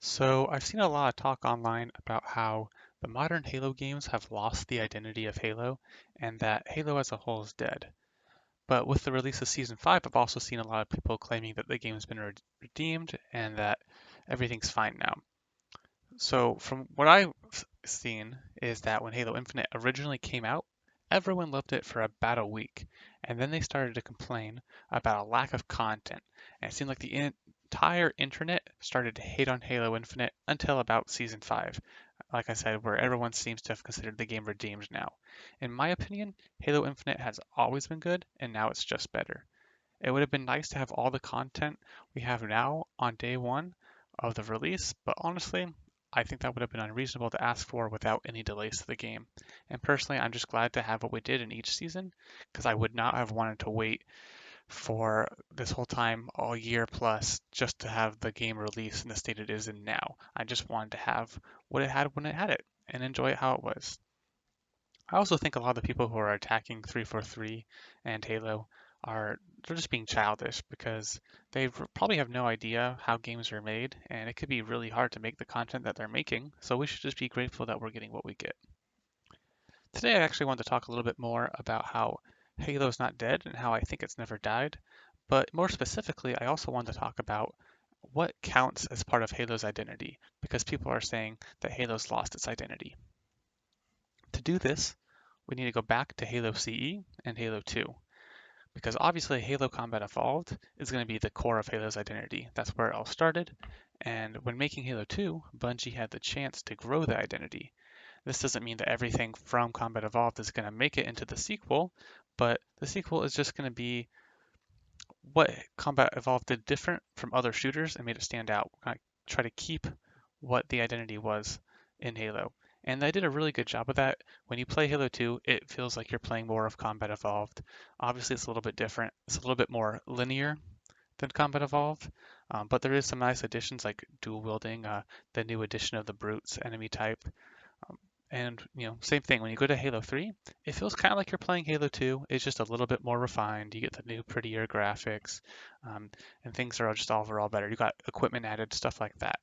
So I've seen a lot of talk online about how the modern Halo games have lost the identity of Halo and that Halo as a whole is dead. But with the release of Season 5, I've also seen a lot of people claiming that the game's been redeemed and that everything's fine now. So from what I've seen is that when Halo Infinite originally came out, everyone loved it for about a week, and then they started to complain about a lack of content. And it seemed like the entire internet started to hate on Halo Infinite until about Season 5. Like I said, where everyone seems to have considered the game redeemed now. In my opinion, Halo Infinite has always been good, and now it's just better. It would have been nice to have all the content we have now on day one of the release, but honestly, I think that would have been unreasonable to ask for without any delays to the game. And personally, I'm just glad to have what we did in each season, because I would not have wanted to wait for this whole time, all year plus, just to have the game released in the state it is in now. I just wanted to have what it had when it had it and enjoy it how it was. I also think a lot of the people who are attacking 343 and Halo they're just being childish because they probably have no idea how games are made, and it could be really hard to make the content that they're making, so we should just be grateful that we're getting what we get. Today I actually wanted to talk a little bit more about how Halo's not dead and how I think it's never died, but more specifically, I also wanted to talk about what counts as part of Halo's identity, because people are saying that Halo's lost its identity. To do this, we need to go back to Halo CE and Halo 2, because obviously Halo Combat Evolved is going to be the core of Halo's identity. That's where it all started, and when making Halo 2, Bungie had the chance to grow the identity. This doesn't mean that everything from Combat Evolved is going to make it into the sequel, but the sequel is just going to be what Combat Evolved did different from other shooters and made it stand out. We're going to try to keep what the identity was in Halo. And they did a really good job of that. When you play Halo 2, it feels like you're playing more of Combat Evolved. Obviously, it's a little bit different. It's a little bit more linear than Combat Evolved, but there is some nice additions like dual wielding, the new addition of the Brutes enemy type, and same thing, when you go to Halo 3, it feels kind of like you're playing Halo 2. It's just a little bit more refined. You get the new, prettier graphics, and things are just overall better. You got equipment added, stuff like that.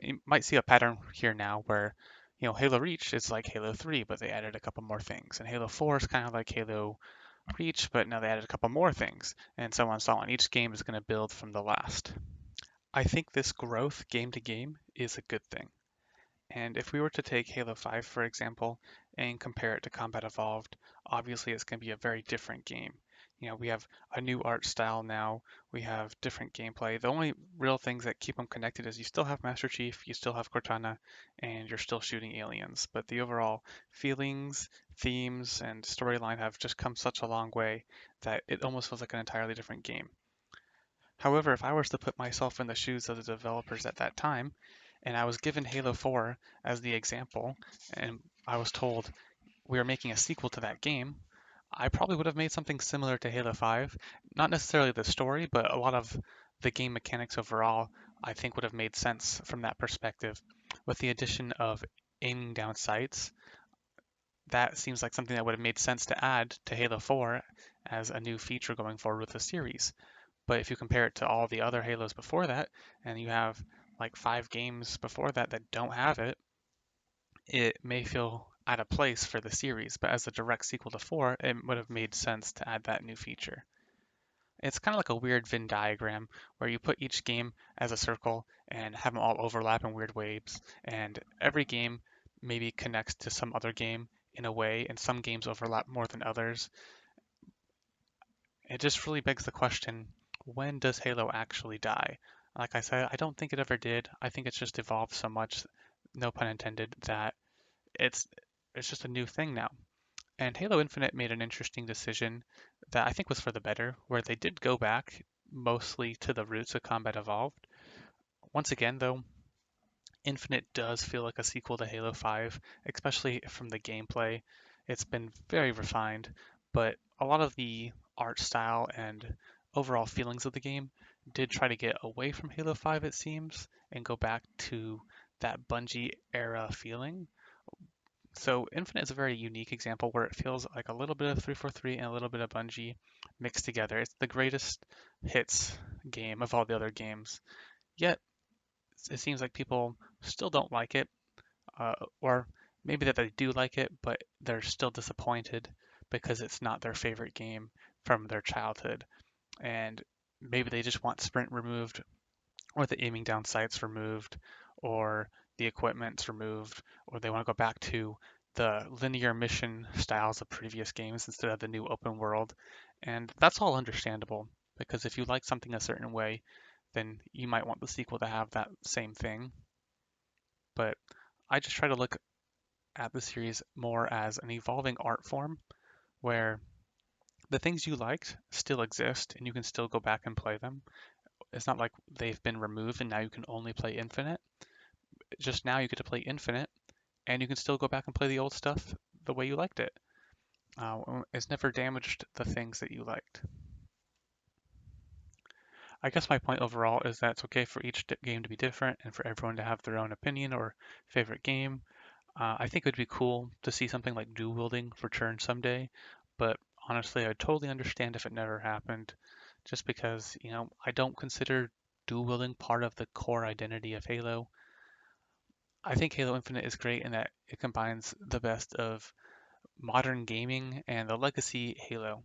You might see a pattern here now where, Halo Reach is like Halo 3, but they added a couple more things. And Halo 4 is kind of like Halo Reach, but now they added a couple more things, and so on and so on. Each game is going to build from the last. I think this growth game to game is a good thing. And if we were to take Halo 5, for example, and compare it to Combat Evolved, obviously it's going to be a very different game. We have a new art style now, we have different gameplay. The only real things that keep them connected is you still have Master Chief, you still have Cortana, and you're still shooting aliens. But the overall feelings, themes, and storyline have just come such a long way that it almost feels like an entirely different game. However, if I was to put myself in the shoes of the developers at that time, and I was given Halo 4 as the example, and I was told we are making a sequel to that game, I probably would have made something similar to Halo 5. Not necessarily the story, but a lot of the game mechanics overall, I think would have made sense from that perspective. With the addition of aiming down sights, that seems like something that would have made sense to add to Halo 4 as a new feature going forward with the series. But if you compare it to all the other Halos before that, and you have like 5 games before that that don't have it, it may feel out of place for the series. But as a direct sequel to 4, it would have made sense to add that new feature. It's kind of like a weird Venn diagram where you put each game as a circle and have them all overlap in weird ways, and every game maybe connects to some other game in a way, and some games overlap more than others. It just really begs the question, when does Halo actually die? Like I said, I don't think it ever did. I think it's just evolved so much, no pun intended, that it's it's just a new thing now. And Halo Infinite made an interesting decision that I think was for the better, where they did go back mostly to the roots of Combat Evolved. Once again, though, Infinite does feel like a sequel to Halo 5, especially from the gameplay. It's been very refined, but a lot of the art style and overall feelings of the game did try to get away from Halo 5, it seems, and go back to that Bungie era feeling. So Infinite is a very unique example where it feels like a little bit of 343 and a little bit of Bungie mixed together. It's the greatest hits game of all the other games. Yet it seems like people still don't like it, or maybe that they do like it, but they're still disappointed because it's not their favorite game from their childhood. And maybe they just want sprint removed, or the aiming down sights removed, or the equipment's removed, or they want to go back to the linear mission styles of previous games instead of the new open world. And that's all understandable because if you like something a certain way, then you might want the sequel to have that same thing. But I just try to look at the series more as an evolving art form where the things you liked still exist and you can still go back and play them. It's not like they've been removed and now you can only play Infinite. Just now you get to play Infinite and you can still go back and play the old stuff the way you liked it. It's never damaged the things that you liked. I guess my point overall is that it's okay for each game to be different and for everyone to have their own opinion or favorite game. I think it would be cool to see something like dual wielding return someday, but honestly, I would totally understand if it never happened, just because, I don't consider dual wielding part of the core identity of Halo. I think Halo Infinite is great in that it combines the best of modern gaming and the legacy Halo.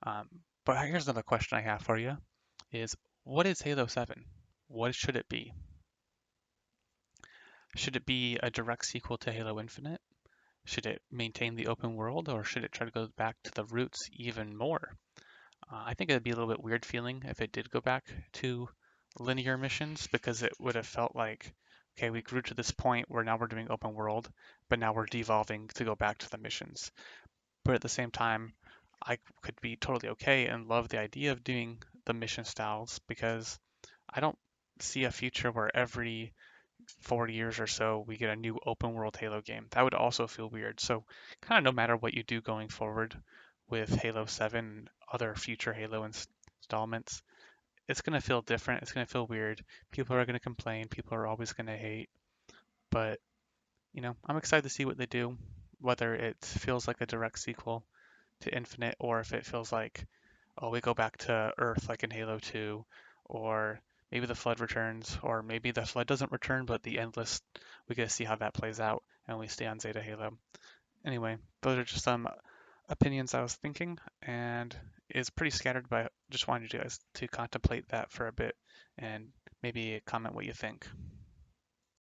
But here's another question I have for you is what is Halo 7? What should it be? Should it be a direct sequel to Halo Infinite? Should it maintain the open world or should it try to go back to the roots even more? I think it'd be a little bit weird feeling if it did go back to linear missions because it would have felt like, okay, we grew to this point where now we're doing open world, but now we're devolving to go back to the missions. But at the same time, I could be totally okay and love the idea of doing the mission styles because I don't see a future where every 4 years or so we get a new open world Halo game. That would also feel weird. So kind of no matter what you do going forward with Halo 7 and other future Halo installments, it's going to feel different. It's going to feel weird. People are going to complain. People are always going to hate. But, I'm excited to see what they do, whether it feels like a direct sequel to Infinite or if it feels like, oh, we go back to Earth like in Halo 2, or maybe the Flood returns, or maybe the Flood doesn't return, but the Endless, we get to see how that plays out, and we stay on Zeta Halo. Anyway, those are just some opinions I was thinking, and it's pretty scattered, but just wanted you guys to contemplate that for a bit and maybe comment what you think.